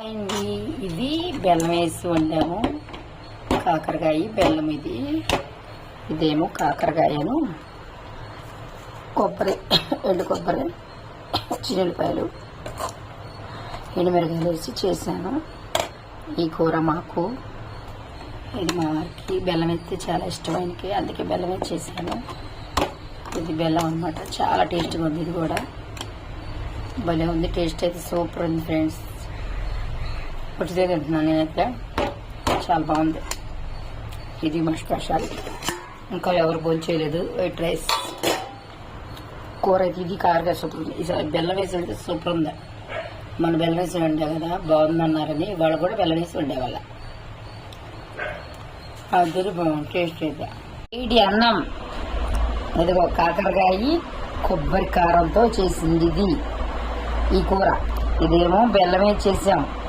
అయింది. ఇది బెల్లం వేసి వండాము. కాకరకాయ బెల్లం. ఇదేమో కాకరకాయను కొబ్బరి, ఎండు కొబ్బరి, చిన్నులపాయలు, ఎండుమిరకాయలు వేసి చేశాను. ఈ కూర మాకు, ఇది మా వారికి బెల్లం వేస్తే చాలా ఇష్టం ఆయనకి, అందుకే బెల్లం వేసి చేశాను. ఇది బెల్లం అనమాట. చాలా టేస్ట్గా ఉంది. ఇది కూడా భలే ఉంది. టేస్ట్ అయితే సూపర్ ఉంది ఫ్రెండ్స్. పుట్టిదే తింటున్నాను నేనైతే. చాలా బాగుంది. ఇది మా స్పెషల్. ఇంకా ఎవరు భోజనం చేయలేదు. వైట్ రైస్ కూర అయితే ఇది కారగా సూపర్ ఉంది. ఈసారి బెల్లం వేసి వండితే సూపర్ ఉంది. మన బెల్లం వేసి వండే కదా బాగుందన్నారని వాళ్ళు కూడా బెల్లం వేసి వండేవాళ్ళ. అది బాగుంది టేస్ట్ అయితే. ఇది అన్నం. ఇదిగో కాకరకాయ కొబ్బరి కారంతో చేసింది ఇది ఈ కూర. ఇదేమో బెల్లం వేసి చేసాం.